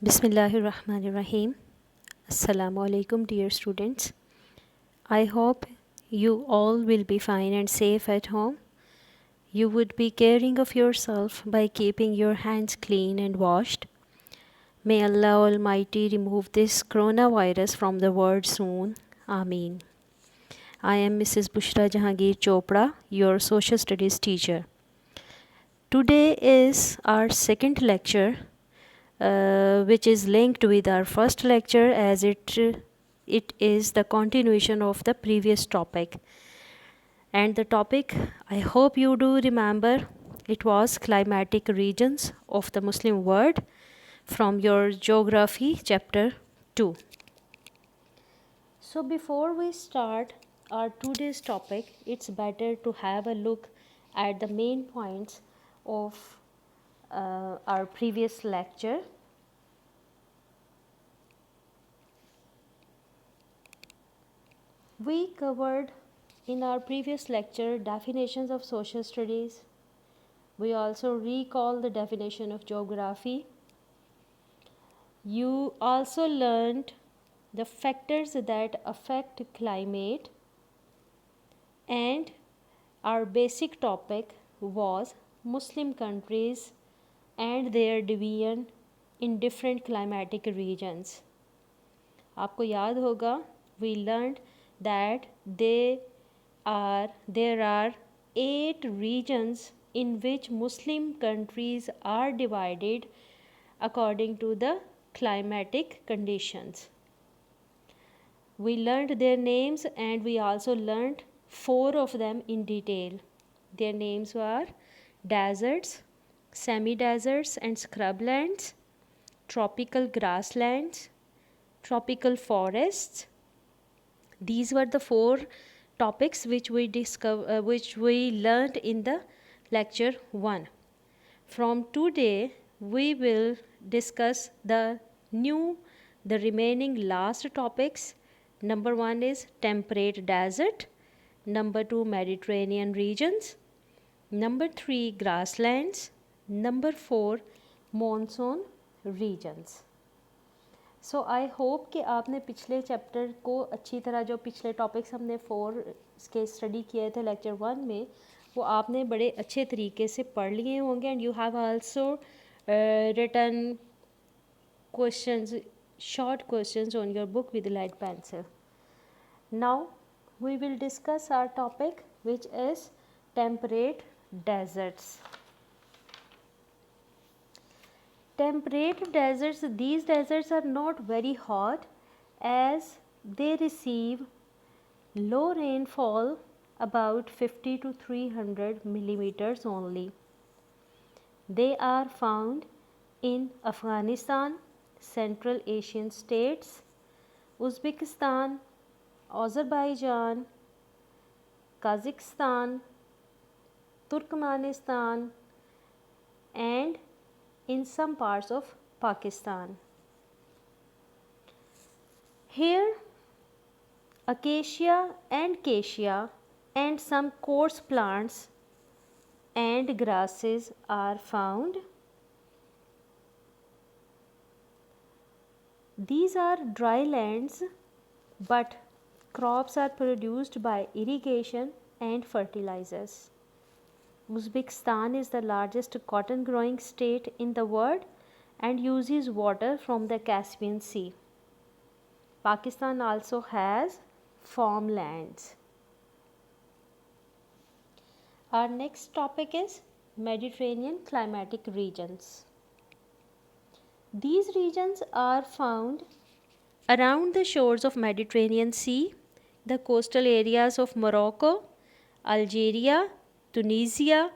Bismillahirrahmanirrahim. Assalamu alaikum, dear students. I hope you all will be fine and safe at home. You would be caring of yourself by keeping your hands clean and washed. May Allah Almighty remove this coronavirus from the world soon. Ameen. I am Mrs. Bushra Jahangir Chopra, your social studies teacher. Today is our second lecture, which is linked with our first lecture as it is the continuation of the previous topic. And the topic, I hope you do remember, it was climatic regions of the Muslim world from your geography chapter 2. So before we start our today's topic, it's better to have a look at the main points of our previous lecture. We covered in our previous lecture definitions of social studies. We also recall the definition of geography. You also learned the factors that affect climate, and our basic topic was Muslim countries and their division in different climatic regions. आपको याद होगा, we learned that there are 8 regions in which Muslim countries are divided according to the climatic conditions. We learned their names and we also learned 4 of them in detail. Their names were deserts, semi-deserts and scrublands, tropical grasslands, tropical forests. These were the 4 topics which we learned in the lecture 1. From today we will discuss the remaining last topics. Number 1 is temperate desert, number 2 Mediterranean regions, number 3 grasslands, number 4 monsoon regions. So I hope कि आपने पिछले chapter को अच्छी तरह, जो पिछले topics हमने 4 के स्टडी किए थे लेक्चर 1 में, वो आपने बड़े अच्छे तरीके से पढ़ लिए होंगे. And you have also written questions, short questions on your book with lead pencil. Now we will discuss our topic, which is temperate deserts. Temperate deserts, these deserts are not very hot as they receive low rainfall, about 50 to 300 millimeters only. They are found in Afghanistan, Central Asian states, Uzbekistan, Azerbaijan, Kazakhstan, Turkmenistan and in some parts of Pakistan. Here acacia and cassia and some coarse plants and grasses are found. These are dry lands, but crops are produced by irrigation and fertilizers. Uzbekistan is the largest cotton growing state in the world and uses water from the Caspian Sea. Pakistan also has farmlands. Our next topic is Mediterranean climatic regions. These regions are found around the shores of Mediterranean Sea, the coastal areas of Morocco, Algeria, Tunisia,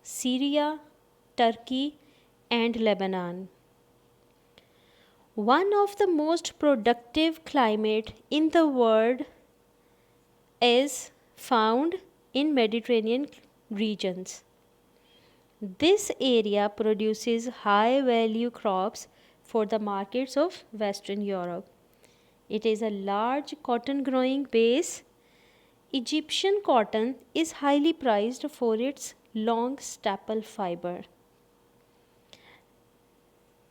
Syria, Turkey and Lebanon. One of the most productive climate in the world is found in Mediterranean regions. This area produces high value crops for the markets of Western Europe. It is a large cotton growing base. Egyptian cotton is highly prized for its long staple fiber.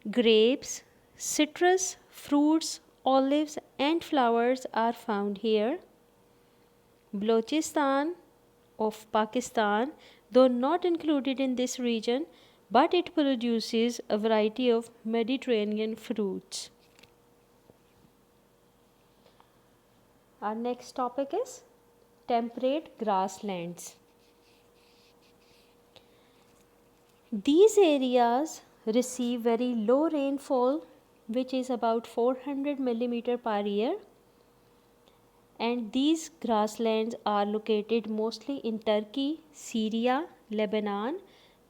Grapes, citrus, fruits, olives and flowers are found here. Balochistan of Pakistan, though not included in this region, but it produces a variety of Mediterranean fruits. Our next topic is temperate grasslands. These areas receive very low rainfall, which is about 400 millimeter per year, and these grasslands are located mostly in Turkey, Syria, Lebanon,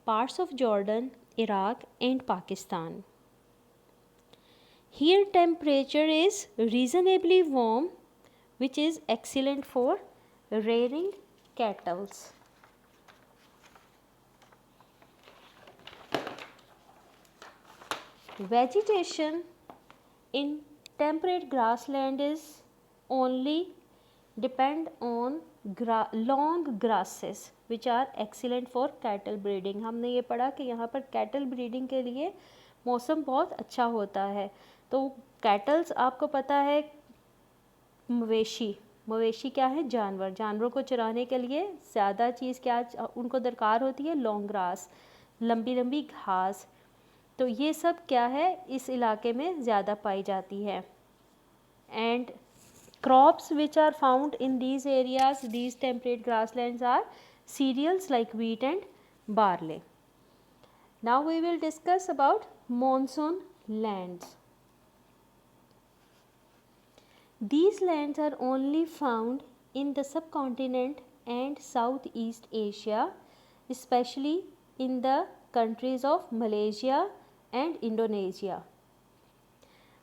parts of Jordan, Iraq and Pakistan. Here temperature is reasonably warm, which is excellent for rearing cattle. Vegetation in temperate grassland is only depend on long grasses which are excellent for cattle breeding. हमने ये पढ़ा कि यहाँ पर cattle breeding के लिए मौसम बहुत अच्छा होता है. तो कैटल्स आपको पता है मवेशी क्या है? जानवरों को चराने के लिए ज़्यादा चीज़ क्या उनको दरकार होती है? लॉन्ग ग्रास, लंबी लंबी घास. तो ये सब क्या है इस इलाके में ज़्यादा पाई जाती है. And crops which are found in these areas, these temperate grasslands, are cereals like wheat and barley. Now we will discuss about monsoon lands. These lands are only found in the subcontinent and Southeast Asia, especially in the countries of Malaysia and Indonesia.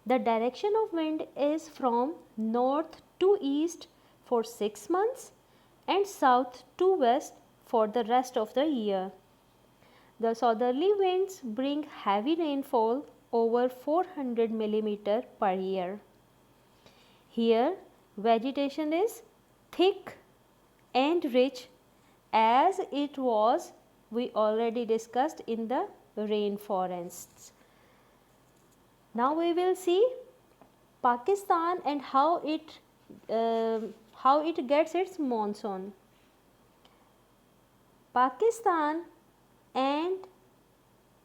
The direction of wind is from north to east for 6 months and south to west for the rest of the year. The southerly winds bring heavy rainfall over 400 millimeter per year. Here vegetation is thick and rich, as it was we already discussed in the rainforests. Now we will see Pakistan and how it gets its monsoon. Pakistan and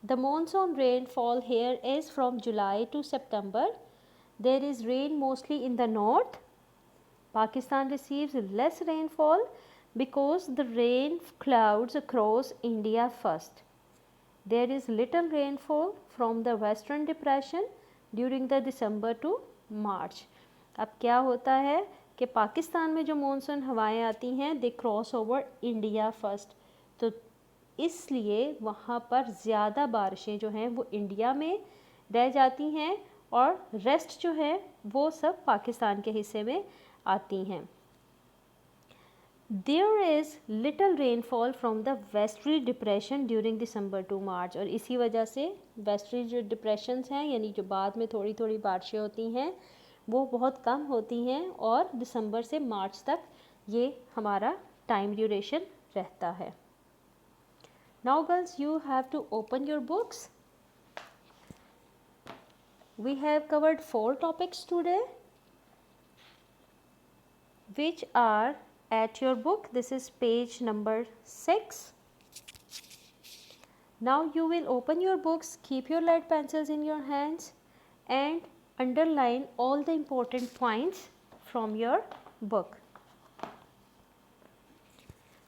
the monsoon rainfall here is from July to September. There is rain mostly in the north. Pakistan receives less rainfall because the rain clouds cross India first. There is little rainfall from the western depression during the December to March. अब क्या होता है कि पाकिस्तान में जो monsoon हवाएं आती हैं they cross over India first, तो इसलिए वहाँ पर ज़्यादा बारिशें जो हैं वो इंडिया में रह जाती हैं और रेस्ट जो है वो सब पाकिस्तान के हिस्से में आती हैं. There is little rainfall from the westerly depression during December to March, और इसी वजह से वेस्टर्ली जो डिप्रेशंस हैं यानी जो बाद में थोड़ी थोड़ी बारिशें होती हैं वो बहुत कम होती हैं और दिसंबर से मार्च तक ये हमारा टाइम ड्यूरेशन रहता है. Now girls, you have to open your books. We have covered 4 topics today which are at your book. This is page number 6. Now you will open your books, keep your lead pencils in your hands and underline all the important points from your book.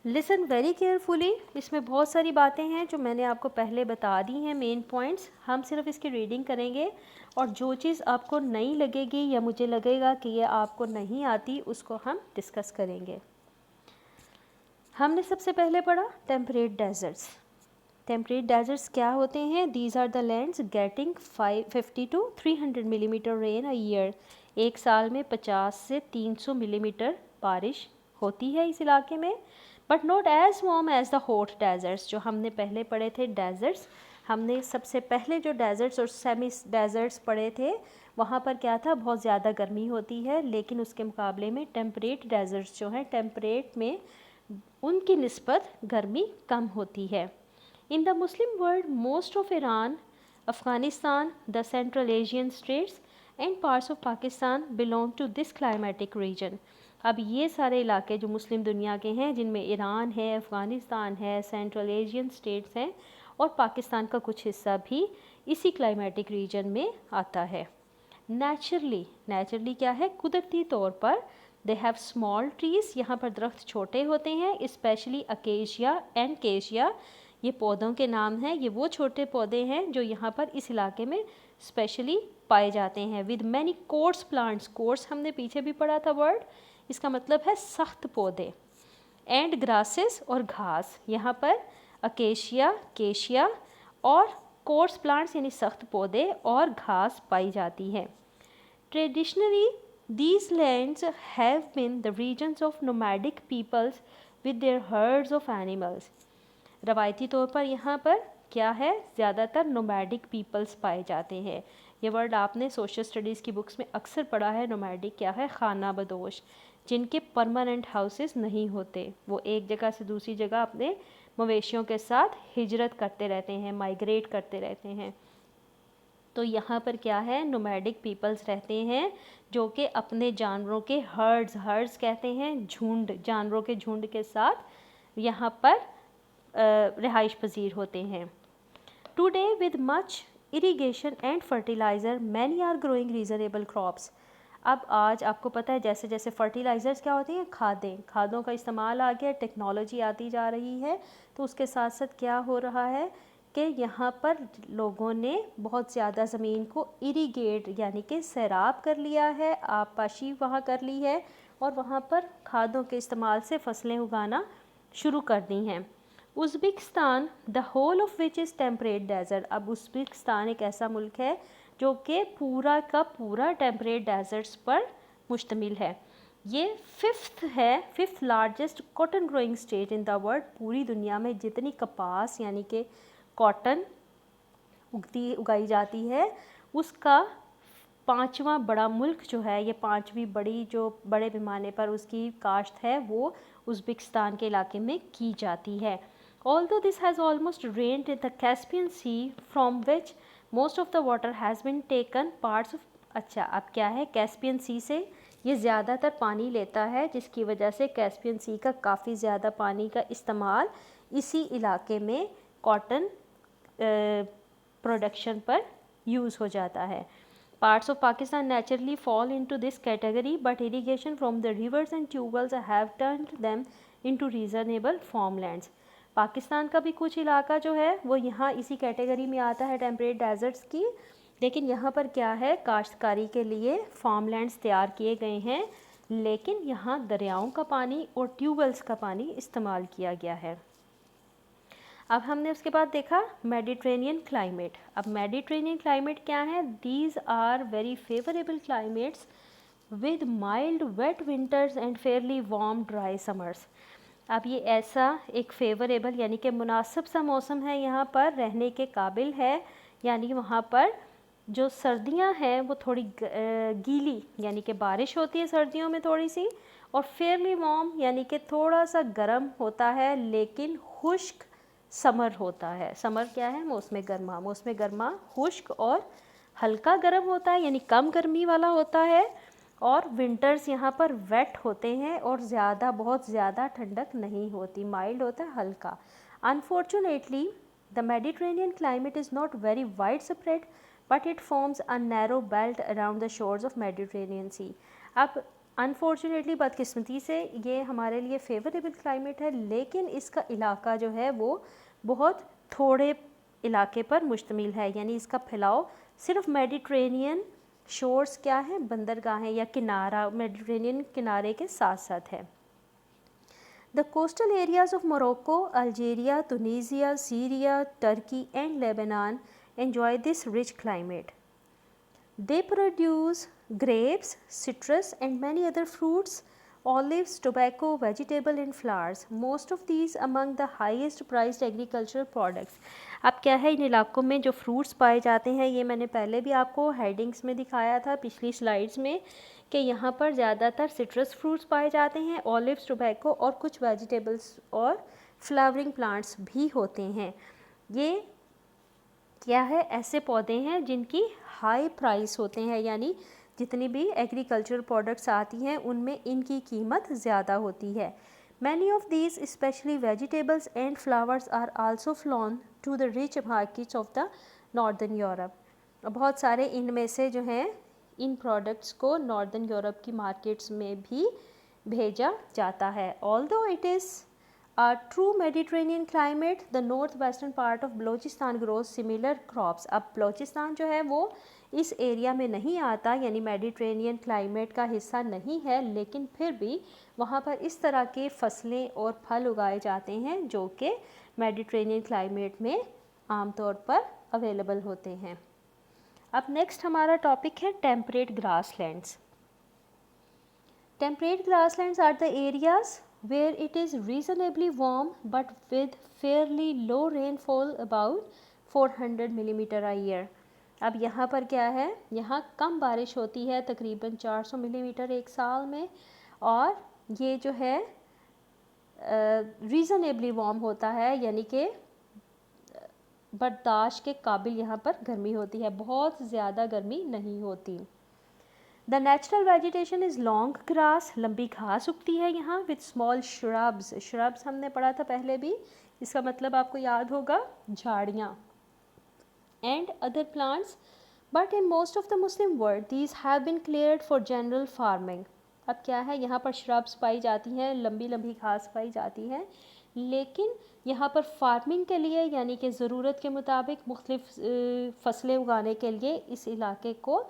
Listen very carefully. इसमें बहुत सारी बातें हैं जो मैंने आपको पहले बता दी हैं, मेन पॉइंट्स. हम सिर्फ इसकी रीडिंग करेंगे और जो चीज़ आपको नहीं लगेगी या मुझे लगेगा कि ये आपको नहीं आती उसको हम डिस्कस करेंगे. हमने सबसे पहले पढ़ा टेम्परेट डेजर्ट्स. टेम्परेट डेजर्ट्स क्या होते हैं? These are the lands getting 50 to 300 millimetre rain a year. एक साल में 50 से 300 मिलीमीटर बारिश होती है इस इलाके में. But not as warm as the hot deserts. जो हमने पहले पढ़े थे डेजर्ट्स, हमने सबसे पहले जो डेजर्ट्स और सेमी डेजर्ट्स पढ़े थे वहाँ पर क्या था, बहुत ज़्यादा गर्मी होती है. लेकिन उसके मुकाबले में टेम्परेट डेजर्ट्स जो हैं टेम्परेट में उनकी निस्बत गर्मी कम होती है. In the Muslim world most of Iran Afghanistan, the Central Asian states and parts of Pakistan belong to this climatic region. अब ये सारे इलाके जो मुस्लिम दुनिया के हैं, जिनमें ईरान है, अफ़गानिस्तान है, सेंट्रल एशियन स्टेट्स हैं और पाकिस्तान का कुछ हिस्सा भी इसी क्लाइमेटिक रीजन में आता है. नेचुरली क्या है, कुदरती तौर पर दे हैव स्मॉल ट्रीज़, यहाँ पर दरख्त छोटे होते हैं, स्पेशली अकेशिया एंड केशिया, ये पौधों के नाम हैं. ये वो छोटे पौधे हैं जो यहाँ पर इस इलाके में स्पेशली पाए जाते हैं. With many course plants, course हमने पीछे भी पढ़ा था वर्ड, इसका मतलब है सख्त पौधे. एंड ग्रासेस और घास, यहाँ पर अकेशिया, केशिया और कोर्स प्लांट्स यानी सख्त पौधे और घास पाई जाती है. Traditionally these lands have been the regions of nomadic peoples with their herds of animals. रवायती तौर पर यहाँ पर क्या है, ज़्यादातर नोमैडिक पीपल्स पाए जाते हैं. ये वर्ड आपने सोशल स्टडीज़ की बुक्स में अक्सर पढ़ा है. नोमैडिक क्या है, खाना बदोश, जिनके परमानेंट हाउसेस नहीं होते, वो एक जगह से दूसरी जगह अपने मवेशियों के साथ हिजरत करते रहते हैं, माइग्रेट करते रहते हैं. तो यहाँ पर क्या है, नोमैडिक पीपल्स रहते हैं जो कि अपने जानवरों के हर्ड्स कहते हैं, झुंड, जानवरों के झुंड के साथ यहाँ पर रिहाइश पजीर होते हैं. Today with much irrigation and fertiliser many are growing reasonable crops. अब आज आपको पता है जैसे जैसे फर्टिलाइज़र्स क्या होती हैं, खादों का इस्तेमाल आ गया, टेक्नोलॉजी आती जा रही है, तो उसके साथ साथ क्या हो रहा है कि यहाँ पर लोगों ने बहुत ज़्यादा ज़मीन को इरिगेट यानी कि सैराब कर लिया है, आबपाशी वहाँ कर ली है और वहाँ पर खादों के इस्तेमाल से फसलें उगाना शुरू कर दी हैं. Uzbekistan, the whole of which is temperate desert. अब उज़्बेकिस्तान एक ऐसा मुल्क है जो कि पूरा का पूरा टेम्परेट डेजर्ट्स पर मुश्तमिल है. ये fifth largest cotton growing state in the world. पूरी दुनिया में जितनी कपास यानी कि कॉटन उगाई जाती है, उसका 5वां बड़ा मुल्क जो है, ये 5वीं बड़ी जो बड़े पैमाने पर उसकी काश्त है वो उज़्बेकिस्तान के इलाके में की जाती है. Although this has almost rained in the Caspian Sea from which most of the water has been taken parts of. अच्छा, अब क्या है, कैस्पियन सी से ये ज़्यादातर पानी लेता है, जिसकी वजह से कैस्पियन सी का काफ़ी ज़्यादा पानी का इस्तेमाल इसी इलाके में कॉटन प्रोडक्शन पर यूज़ हो जाता है. Parts of Pakistan naturally fall into this category, but irrigation from the rivers and tubewells have turned them into reasonable farmlands. Pakistan का भी कुछ इलाका जो है वो यहाँ इसी कैटेगरी में आता है टेम्परेट डेजर्ट्स की, लेकिन यहाँ पर क्या है, काश्तकारी के लिए फार्मलैंड्स तैयार किए गए हैं, लेकिन यहाँ दरियाओं का पानी और ट्यूबवेल्स का पानी इस्तेमाल किया गया है. अब हमने उसके बाद देखा मेडिटेरेनियन क्लाइमेट. अब मेडिटेरेनियन क्लाइमेट क्या है, these are very favourable climates with mild wet winters and fairly warm dry summers. अब ये ऐसा एक फेवरेबल यानी कि मुनासिब सा मौसम है, यहाँ पर रहने के काबिल है, यानी वहाँ पर जो सर्दियाँ हैं वो थोड़ी गीली यानी कि बारिश होती है सर्दियों में थोड़ी सी, और फेयरली वार्म यानी कि थोड़ा सा गर्म होता है लेकिन खुश्क समर होता है. समर क्या है, मौसम गर्मा खुश्क और हल्का गर्म होता है यानी कम गर्मी वाला होता है. और विंटर्स यहाँ पर वेट होते हैं और बहुत ज़्यादा ठंडक नहीं होती, माइल्ड होता है, हल्का. Unfortunately the Mediterranean climate is not very wide spread but it forms a narrow belt around the shores of Mediterranean Sea. अब अनफॉर्चुनेटली बदकिस्मती से ये हमारे लिए फेवरेबल क्लाइमेट है, लेकिन इसका इलाका जो है वो बहुत थोड़े इलाके पर मुश्तमिल है, यानी इसका फैलाव सिर्फ मेडिटेरेनियन शोर्स क्या है, बंदरगाहें या किनारा, मेडिटेरेनियन किनारे के साथ साथ है. The coastal areas of Morocco, Algeria, Tunisia, Syria, Turkey and Lebanon enjoy this rich climate. They produce grapes, citrus and many other fruits, olives, tobacco, vegetable and flowers. Most of these among the highest priced agricultural products. अब क्या है, इन इलाकों में जो fruits पाए जाते हैं, ये मैंने पहले भी आपको हेडिंग्स में दिखाया था पिछली स्लाइड्स में, कि यहाँ पर ज़्यादातर सिट्रस फ्रूट्स पाए जाते हैं, ऑलिव्स, टोबैको और कुछ वेजिटेबल्स और फ्लावरिंग प्लांट्स भी होते हैं. ये क्या है, ऐसे पौधे हैं जिनकी हाई प्राइस होते हैं, यानी जितनी भी एग्रीकल्चर प्रोडक्ट्स आती हैं उनमें इनकी कीमत ज़्यादा होती है. Many of these specially vegetables and flowers are also flown to the rich markets of the northern Europe. बहुत सारे इनमें से जो हैं इन प्रोडक्ट्स को नॉर्दर्न यूरोप की मार्केट्स में भी भेजा जाता है. Although it is a true Mediterranean climate, the northwestern part of Balochistan grows similar crops. अब बलोचिस्तान जो है वो इस एरिया में नहीं आता, यानी मेडिट्रेनियन क्लाइमेट का हिस्सा नहीं है, लेकिन फिर भी वहाँ पर इस तरह के फसलें और फल उगाए जाते हैं जो कि मेडिट्रेनियन क्लाइमेट में आमतौर पर अवेलेबल होते हैं. अब नेक्स्ट हमारा टॉपिक है temperate grasslands. Temperate grasslands are the areas where it is reasonably warm but with fairly low rainfall about 400 millimetre a year. अब यहाँ पर क्या है, यहाँ कम बारिश होती है तकरीबन 400 मिलीमीटर एक साल में, और ये जो है रीज़नेबली वार्म होता है, यानी कि बर्दाश्त के काबिल यहाँ पर गर्मी होती है, बहुत ज़्यादा गर्मी नहीं होती. The natural vegetation is long grass, लंबी घास उगती है यहाँ, विथ स्मॉल श्रब्स. श्रब्स हमने पढ़ा था पहले भी, इसका मतलब आपको याद होगा झाड़ियाँ. And other plants, but in most of the Muslim world these have been cleared for general farming. अब क्या है, यहाँ पर श्रब्स पाई जाती हैं, लंबी लंबी घास पाई जाती हैं, लेकिन यहाँ पर फार्मिंग के लिए यानी कि ज़रूरत के मुताबिक मुख्तलिफ फसलें उगाने के लिए इस इलाके को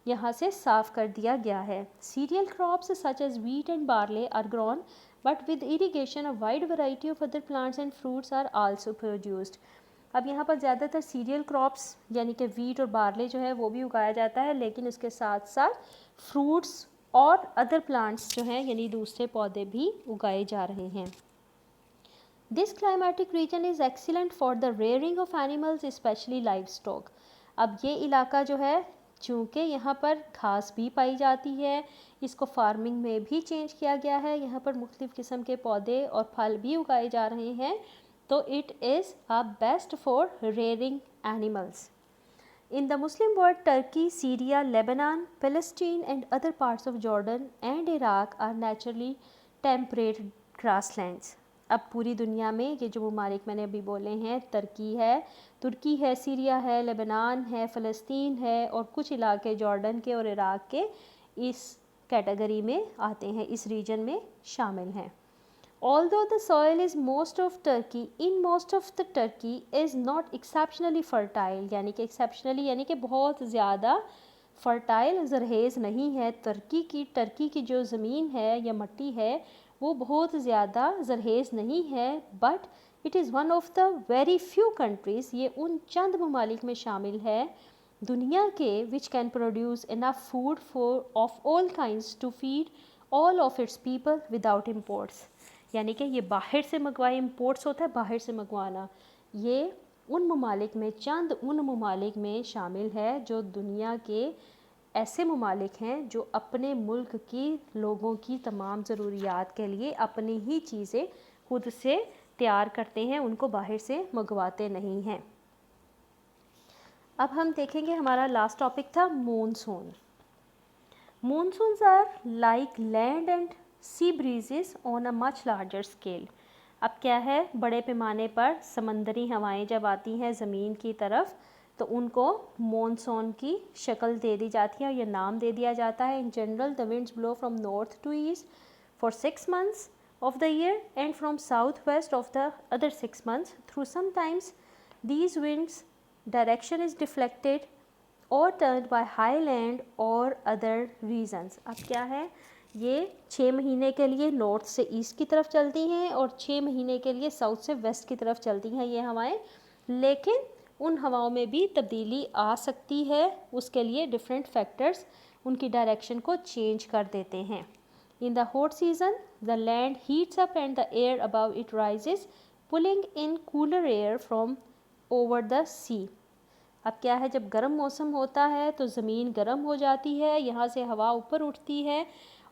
यहाँ से साफ़ कर दिया गया है. Cereal crops such as wheat and barley are grown, but with irrigation a wide variety of other plants and fruits are also produced. अब यहाँ पर ज़्यादातर सीरियल क्रॉप्स यानी कि वीट और बार्ले जो है वो भी उगाया जाता है, लेकिन उसके साथ साथ फ्रूट्स और अदर प्लांट्स जो हैं यानी दूसरे पौधे भी उगाए जा रहे हैं. This climatic region is excellent for the rearing of animals specially live stock. अब ये इलाका जो है चूँकि यहाँ पर घास भी पाई जाती है, इसको फार्मिंग में भी चेंज किया गया है, यहाँ पर मुख्तलिफ़ किस्म के पौधे और फल भी उगाए जा रहे हैं, तो it is a best for rearing animals. In the Muslim world, Turkey, Syria, Lebanon, Palestine and other parts of Jordan and Iraq are naturally temperate grasslands. अब पूरी दुनिया में ये जो ममालिक मैंने अभी बोले हैं, तुर्की है, सीरिया है, लेबनान है, फ़लस्तीन है और कुछ इलाके जॉर्डन के और इराक़ के इस कैटेगरी में आते हैं, इस रीजन में शामिल हैं. Although the soil is most of the Turkey is not exceptionally fertile, यानी कि exceptionally यानी कि बहुत ज़्यादा फर्टाइल ज़रहेज़ नहीं है. टर्की की जो ज़मीन है या मट्टी है वो बहुत ज़्यादा ज़रहेज़ नहीं है, but it is one of the very few countries, ये उन चंद ममालिक में शामिल है दुनिया के which can produce enough food for of all kinds to feed all of its people without imports. यानी कि ये बाहर से मंगवाए, इम्पोर्ट्स होता है बाहर से मंगवाना, ये उन ममालिक में शामिल है जो दुनिया के ऐसे ममालिक हैं जो अपने मुल्क की लोगों की तमाम ज़रूरियात के लिए अपनी ही चीज़ें खुद से तैयार करते हैं, उनको बाहर से मंगवाते नहीं हैं. अब हम देखेंगे, हमारा लास्ट टॉपिक था monsoon. Monsoons are like land and sea breezes on a much larger scale. अब क्या है, बड़े पैमाने पर समंदरी हवाएं जब आती हैं ज़मीन की तरफ तो उनको मॉनसून की शक्ल दे दी जाती है और यह नाम दे दिया जाता है. In general the winds blow from north to east for 6 months of the year and from southwest of the other 6 months. Through sometimes these winds direction is deflected और टर्न बाय हाई लैंड और other regions. अब क्या है, ये 6 महीने के लिए north से ईस्ट की तरफ चलती हैं और 6 महीने के लिए साउथ से वेस्ट की तरफ चलती हैं ये हवाएं, लेकिन उन हवाओं में भी तब्दीली आ सकती है, उसके लिए डिफरेंट फैक्टर्स उनकी डायरेक्शन को चेंज कर देते हैं. In the hot season the land heats up and the air above it rises pulling in cooler air from over the sea. अब क्या है, जब गर्म मौसम होता है तो ज़मीन गर्म हो जाती है, यहाँ से हवा ऊपर उठती है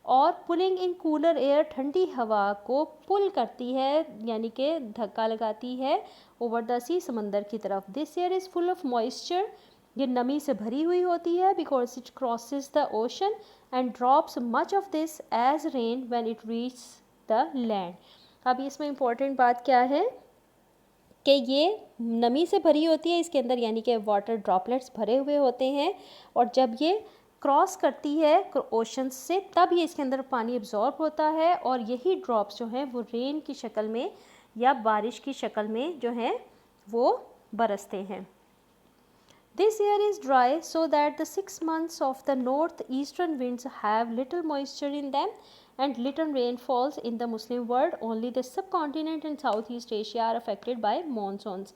और पुलिंग इन कूलर एयर, ठंडी हवा को पुल करती है यानी कि धक्का लगाती है ओवर द सी, समंदर की तरफ। This air is full of moisture, ये नमी से भरी हुई होती है, because it crosses the ocean and drops much of this as rain when it reach the land. अब इसमें इम्पोर्टेंट बात क्या है कि ये नमी से भरी होती है इसके अंदर, यानी कि वाटर ड्रॉपलेट्स भरे हुए होते हैं, और जब ये क्रॉस करती है ओशन से तब ये इसके अंदर पानी एब्जॉर्ब होता है, और यही ड्रॉप्स जो हैं वो रेन की शक्ल में या बारिश की शक्ल में जो हैं वो बरसते हैं। This air is dry so that the 6 months of the northeastern winds have little moisture in them and little rainfalls in the Muslim world. Only the subcontinent and Southeast Asia are affected by monsoons.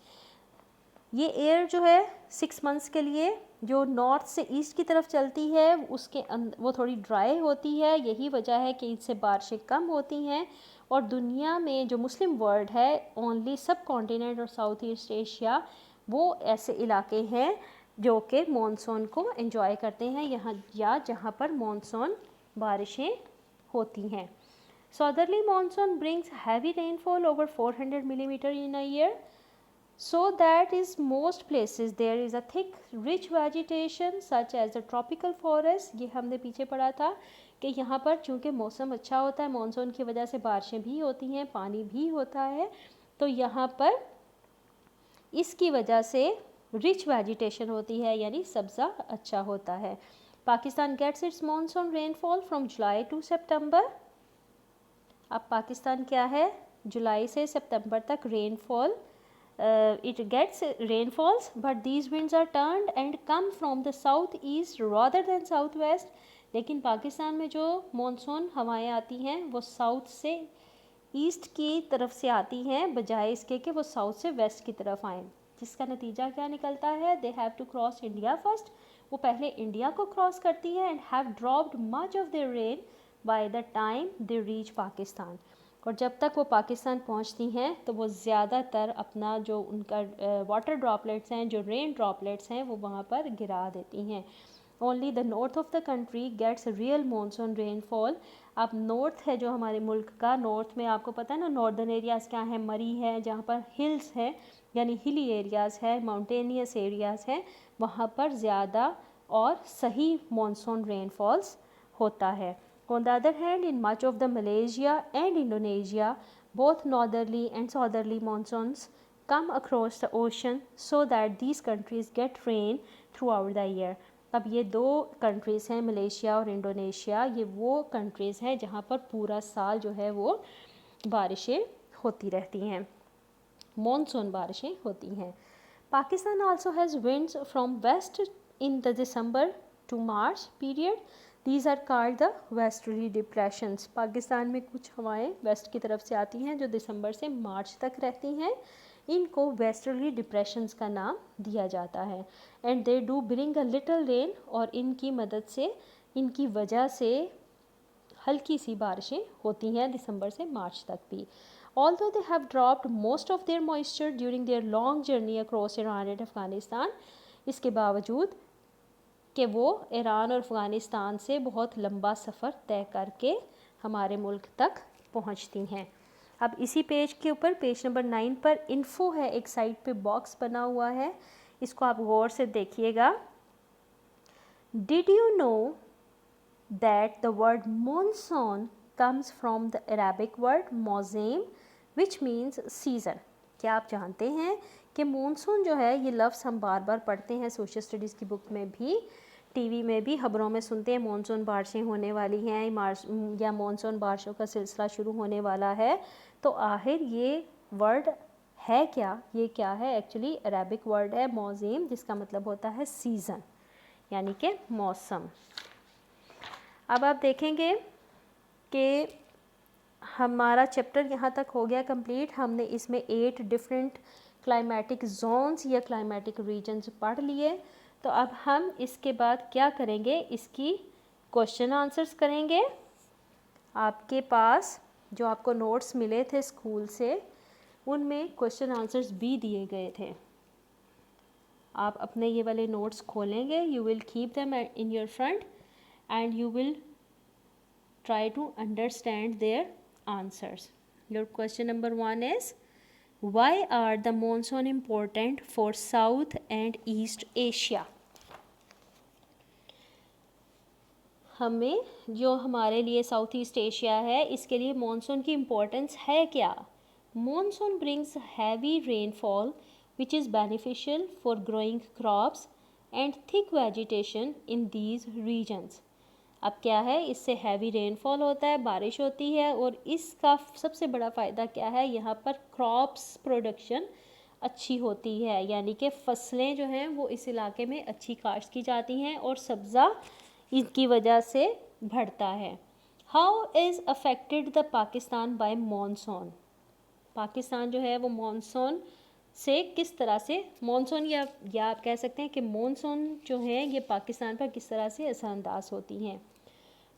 ये air जो है 6 months के लिए जो north से east की तरफ चलती है उसके वो थोड़ी ड्राई होती है, यही वजह है कि इससे बारिशें कम होती हैं। और दुनिया में जो मुस्लिम वर्ल्ड है, ओनली सब कॉन्टिनेंट और साउथ ईस्ट एशिया वो ऐसे इलाके हैं जो कि मॉनसून को एंजॉय करते हैं यहाँ, या जहाँ पर मॉनसून बारिशें होती हैं। Southerly monsoon brings heavy rainfall over 400 millimetre in a year, so that is most places there is a thick rich vegetation such as the tropical forest। ये हमने पीछे पढ़ा था कि यहाँ पर चूँकि मौसम अच्छा होता है, मॉनसून की वजह से बारिशें भी होती हैं, पानी भी होता है, तो यहाँ पर इसकी वजह से रिच वेजिटेशन होती है, यानी सब्ज़ा अच्छा होता है। Pakistan gets its monsoon rainfall from July to September. अब पाकिस्तान क्या है, जुलाई से सितंबर तक rainfall it gets rainfalls, but these winds are turned and come from the southeast rather than southwest। लेकिन पाकिस्तान में जो मॉनसून हवाएं आती हैं वो साउथ से ईस्ट की तरफ से आती हैं, बजाय इसके कि वो साउथ से वेस्ट की तरफ आएँ, जिसका नतीजा क्या निकलता है, they have to cross India first. वो पहले इंडिया को क्रॉस करती है and have dropped much of their rain by the time they reach Pakistan. और जब तक वो पाकिस्तान पहुंचती हैं तो वो ज़्यादातर अपना जो उनका वाटर ड्रॉपलेट्स हैं, जो रेन ड्रॉपलेट्स हैं, वो वहाँ पर गिरा देती हैं। Only the north of the country gets real monsoon rainfall. अब नॉर्थ है जो हमारे मुल्क का, नॉर्थ में आपको पता है ना नॉर्दर्न एरियाज़ क्या है, मरी है, जहाँ पर हिल्स है यानी हिली एरियाज़ है, माउंटेनियस एरियाज़ है, वहाँ पर ज़्यादा और सही मानसून रेनफॉल्स होता है। On the other hand, in much of the Malaysia and Indonesia, both northerly and southerly monsoons come across the ocean so that these countries get rain throughout the year। अब ये दो countries हैं, Malaysia और Indonesia, ये वो countries हैं जहाँ पर पूरा साल जो है वो बारिशें होती रहती हैं, मॉनसून बारिशें होती हैं। Pakistan also has winds from west in the December to March period। These are called the westerly depressions। Pakistan में कुछ हवाएं वेस्ट की तरफ से आती हैं जो दिसंबर से मार्च तक रहती हैं, इनको वेस्टर्ली डिप्रेशंस का नाम दिया जाता है। And they do bring a little rain, और इनकी मदद से, इनकी वजह से हल्की सी बारिशें होती हैं दिसंबर से मार्च तक भी। Although they have dropped most of their moisture during their long journey across Iran and Afghanistan, इसके बावजूद कि वो ईरान और अफ़गानिस्तान से बहुत लंबा सफ़र तय करके हमारे मुल्क तक पहुंचती हैं। अब इसी पेज के ऊपर पेज नंबर 9 पर इन्फो है, एक साइड पे बॉक्स बना हुआ है, इसको आप गौर से देखिएगा। Did you know that the word monsoon comes from the Arabic word mawsim which means season. क्या आप जानते हैं कि मॉनसून जो है, ये लफ्ज़ हम बार बार पढ़ते हैं सोशल स्टडीज़ की बुक में भी, टीवी में भी, खबरों में सुनते हैं मॉनसून बारिशें होने वाली हैं या मॉनसून बारिशों का सिलसिला शुरू होने वाला है। तो आखिर ये वर्ड है क्या, ये क्या है, एक्चुअली अरेबिक वर्ड है मौज़ेम, जिसका मतलब होता है सीज़न यानी कि मौसम। अब आप देखेंगे कि हमारा चैप्टर यहाँ तक हो गया कंप्लीट। हमने इसमें 8 डिफरेंट क्लाइमेटिक जोन्स या क्लाइमेटिक रीजन्स पढ़ लिए। तो अब हम इसके बाद क्या करेंगे, इसकी क्वेश्चन आंसर्स करेंगे। आपके पास जो आपको नोट्स मिले थे स्कूल से, उनमें क्वेश्चन आंसर्स भी दिए गए थे। आप अपने ये वाले नोट्स खोलेंगे, you will keep them in your front end you will try to understand their answers. Your question number 1 is, why are the monsoon important for South and East Asia? हमें जो हमारे लिए साउथ ईस्ट एशिया है इसके लिए monsoon की importance है क्या? Monsoon brings heavy rainfall which is beneficial for growing crops and thick vegetation in these regions. अब क्या है, इससे हैवी रेनफॉल होता है, बारिश होती है, और इसका सबसे बड़ा फ़ायदा क्या है, यहाँ पर क्रॉप्स प्रोडक्शन अच्छी होती है, यानी कि फसलें जो हैं वो इस इलाके में अच्छी काश्त की जाती हैं और सब्ज़ा इसकी वजह से बढ़ता है. How is affected the Pakistan by monsoon? Pakistan जो है वो मॉनसून से किस तरह से, मॉनसून या आप कह सकते हैं कि मॉनसून जो है ये पाकिस्तान पर किस तरह से असरअंदाज होती हैं.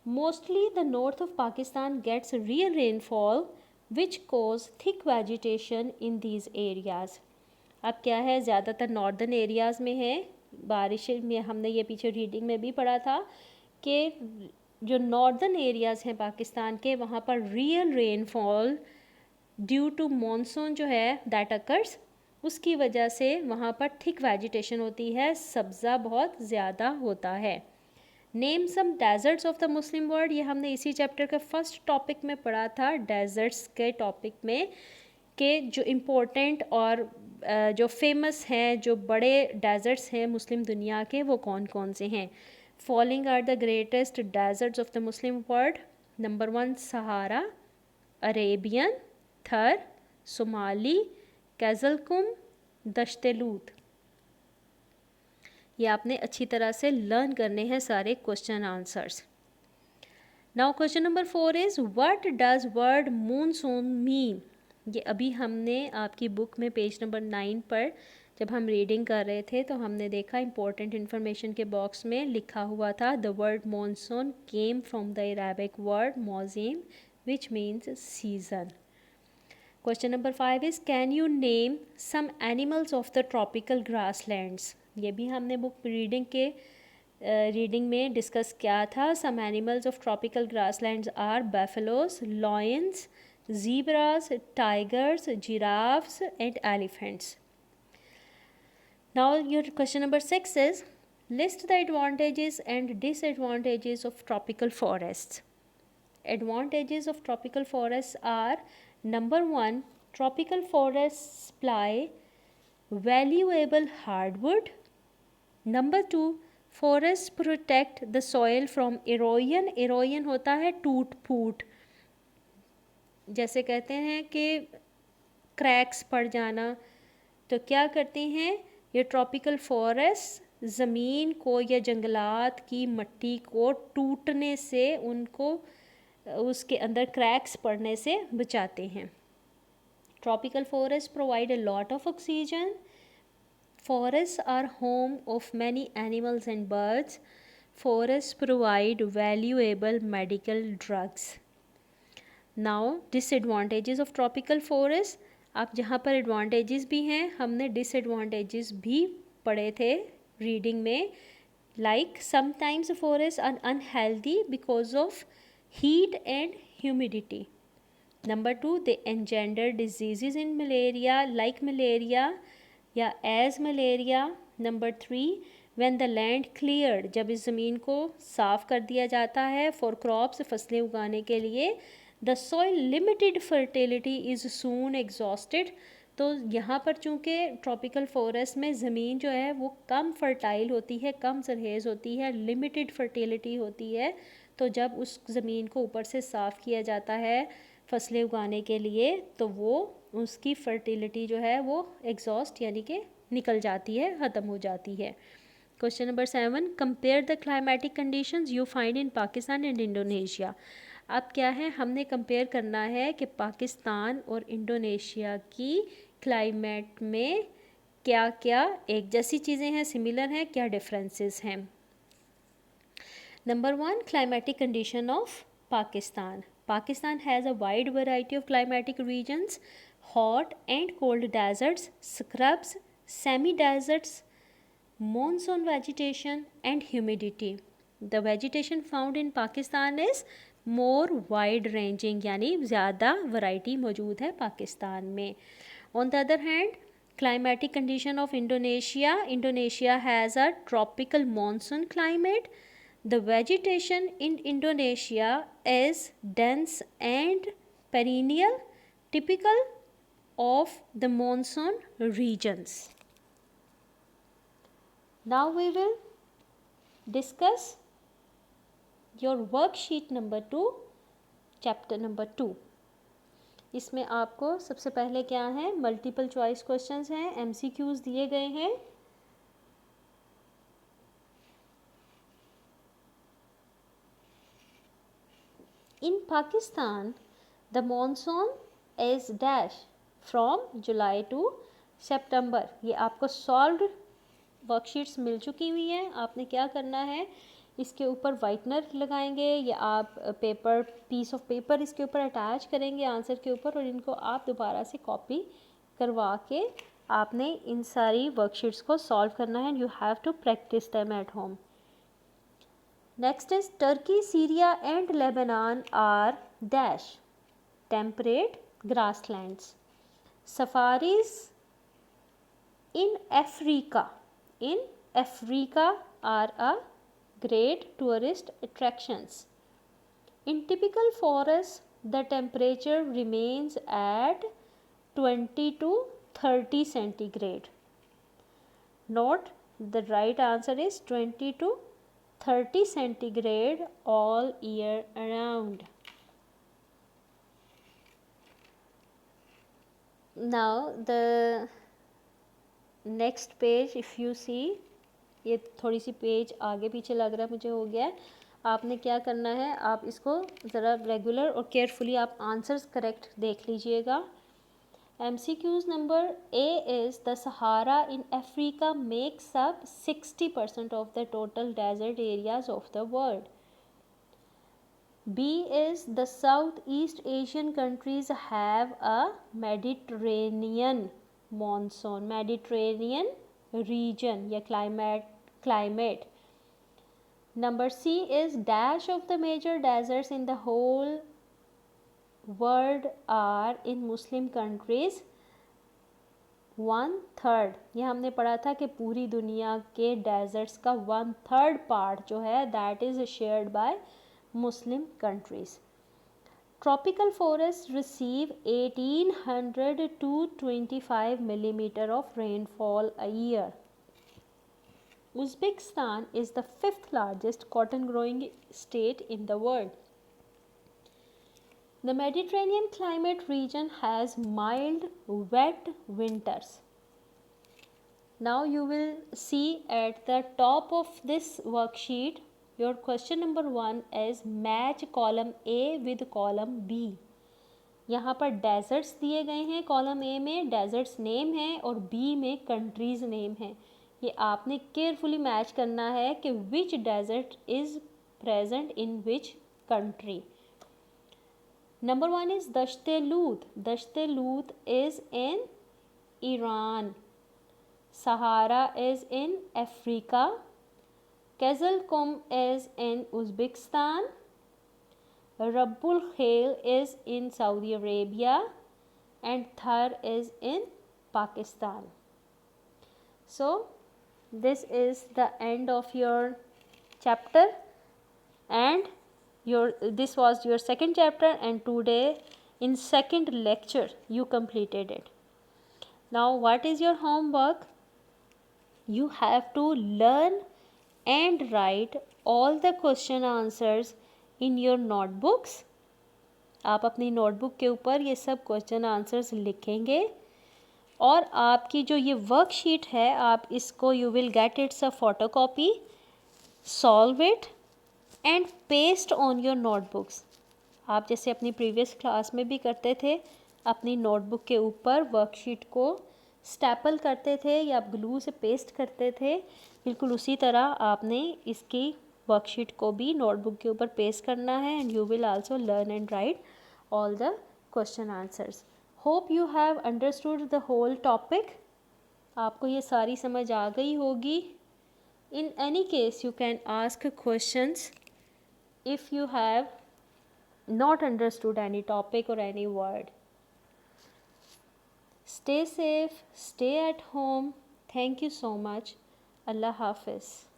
Mostly the north of Pakistan gets real rainfall which cause thick vegetation in these areas. अब क्या है, ज़्यादातर नॉर्दर्न एरियाज़ में है बारिश में. हमने ये पीछे रीडिंग में भी पढ़ा था कि जो नॉर्दर्न एरियाज़ हैं पाकिस्तान के, वहाँ पर real rainfall due to monsoon जो है दैट अकर्स, उसकी वजह से वहाँ पर थिक वेजिटेशन होती है, सब्ज़ा बहुत ज़्यादा होता है. Name some deserts of the Muslim world, ये हमने इसी चैप्टर के फर्स्ट टॉपिक में पढ़ा था, डेजर्ट्स के टॉपिक में, कि जो इम्पोर्टेंट और जो फेमस हैं, जो बड़े डेजर्ट्स हैं मुस्लिम दुनिया के, वो कौन कौन से हैं. Following are the greatest deserts of the Muslim world. Number 1 Sahara, Arabian, Thar, Somali, Kyzylkum, Dasht e Lut. ये आपने अच्छी तरह से लर्न करने हैं सारे question answers. Now question number 4 is, what does word monsoon mean? ये अभी हमने आपकी बुक में पेज नंबर 9 पर जब हम रीडिंग कर रहे थे तो हमने देखा इंपॉर्टेंट इन्फॉर्मेशन के बॉक्स में लिखा हुआ था, the word monsoon came from the Arabic word मौज़ीम which means season. Question number 5 is, can you name some animals of the tropical grasslands? ये भी हमने बुक रीडिंग में डिस्कस किया था. Some animals of tropical grasslands are buffaloes, lions, zebras, tigers, giraffes and elephants. Now your question number 6 is, list the advantages and disadvantages of tropical forests. Advantages of tropical forests are, number 1, tropical forests supply valuable hardwood. Number 2, forests protect the soil from erosion. erosion होता है टूट फूट, जैसे कहते हैं कि cracks पड़ जाना. तो क्या करते हैं ये ट्रॉपिकल फॉरेस्ट, ज़मीन को या जंगलात की मिट्टी को टूटने से, उनको उसके अंदर क्रैक्स पड़ने से बचाते हैं. Tropical forest provide a lot of oxygen. Forest are home of many animals and birds. Forest provide valuable medical drugs. Now disadvantages of tropical forest. आप जहाँ पर एडवांटेजेस भी हैं, हमने डिसएडवांटेजेस भी पढ़े थे रीडिंग में. Like sometimes forest are unhealthy because of heat and humidity. Number 2, they engender disease in malaria, like malaria या as malaria. Number 3, when the land cleared, जब इस ज़मीन को साफ़ कर दिया जाता है फॉर क्रॉप्स, फसलें उगाने के लिए, the soil limited fertility is soon exhausted. तो यहाँ पर चूँकि ट्रॉपिकल फॉरेस्ट में ज़मीन जो है वो कम फर्टाइल होती है, कम जरखेज़ होती है, लिमिटेड फर्टिलिटी होती है, तो जब उस ज़मीन को ऊपर से साफ़ किया जाता है फसलें उगाने के लिए, तो वो उसकी फर्टिलिटी जो है वो एग्जॉस्ट यानी कि निकल जाती है, ख़त्म हो जाती है. Question number 7, compare the climatic conditions you find in Pakistan and Indonesia. अब क्या है, हमने कंपेयर करना है कि पाकिस्तान और इंडोनेशिया की क्लाइमेट में क्या क्या एक जैसी चीज़ें हैं, सिमिलर हैं, क्या डिफरेंसेस हैं. Number 1, climatic condition of Pakistan. Pakistan has a wide variety of climatic regions, hot and cold deserts, scrubs, semi deserts, monsoon vegetation and humidity. The vegetation found in Pakistan is more wide ranging, यानी ज़्यादा variety मौजूद है पाकिस्तान में. On the other hand, climatic condition of Indonesia. Indonesia has a tropical monsoon climate. The vegetation in Indonesia is dense and perennial, typical of the monsoon regions. Now we will discuss your worksheet number 2, chapter number 2. इसमें आपको सबसे पहले क्या है, multiple choice questions हैं, MCQs दिए गए हैं. In Pakistan the monsoon is dash from July to September. ये आपको सॉल्व्ड वर्कशीट्स मिल चुकी हुई हैं. आपने क्या करना है, इसके ऊपर वाइटनर लगाएंगे या आप पीस ऑफ पेपर इसके ऊपर अटैच करेंगे आंसर के ऊपर, और इनको आप दोबारा से कॉपी करवा के आपने इन सारी वर्कशीट्स को सॉल्व करना है. You have to practice them at home. Next is Turkey, Syria and Lebanon are dash temperate grasslands. Safaris in Africa are a great tourist attractions. In typical forests, the temperature remains at 20 to 30 centigrade. Note, the right answer is 20 to 30 centigrade all year around. Now the next page, if you see, ये थोड़ी सी page आगे पीछे लग रहा है मुझे, हो गया है. आपने क्या करना है, आप इसको ज़रा रेगुलर और केयरफुली आप आंसर्स करेक्ट देख लीजिएगा. MCQs number A is the Sahara in Africa makes up 60% of the total desert areas of the world. B is the South East Asian countries have a Mediterranean monsoon, Mediterranean region या climate. Number C is dash of the major deserts in the whole world are in Muslim countries 1/3. ये हमने पढ़ा था कि पूरी दुनिया के desserts का 1/3 पार्ट जो है that is shared by Muslim countries. Tropical forests receive 1800 to 25 millimeter of rainfall a year. Uzbekistan is the 5th largest cotton growing state in the world. The Mediterranean climate region has mild, wet winters. Now you will see at the top of this worksheet, your question number 1 is match column A with column B. यहाँ पर desserts दिए गए हैं, column A में desserts name है और B में countries name है. ये आपने केयरफुली मैच करना है कि which desert is present in which country. Number 1 is Dashte Lut. Dashte Lut is in Iran. Sahara is in Africa. Kazalkum is in Uzbekistan. Rabbul Khail is in Saudi Arabia and Thar is in Pakistan. So this is the end of your chapter, and this was your second chapter, and today in second lecture you completed it. Now what is your homework? You have to learn and write all the question answers in your notebooks. आप अपनी notebook के ऊपर ये सब question answers लिखेंगे, और आपकी जो ये वर्कशीट है आप इसको you will get it's a photocopy, solve it and paste on your notebooks. आप जैसे अपनी प्रीवियस क्लास में भी करते थे, अपनी नोटबुक के ऊपर वर्कशीट को स्टैपल करते थे या आप ग्लू से पेस्ट करते थे, बिल्कुल उसी तरह आपने इसकी वर्कशीट को भी नोटबुक के ऊपर पेस्ट करना है. And you will also learn and write all the question answers. Hope you have understood the whole topic. आपको ये सारी समझ आ गई होगी. In any case you can ask questions if you have not understood any topic or any word. Stay safe, stay at home. Thank you so much. Allah Hafiz.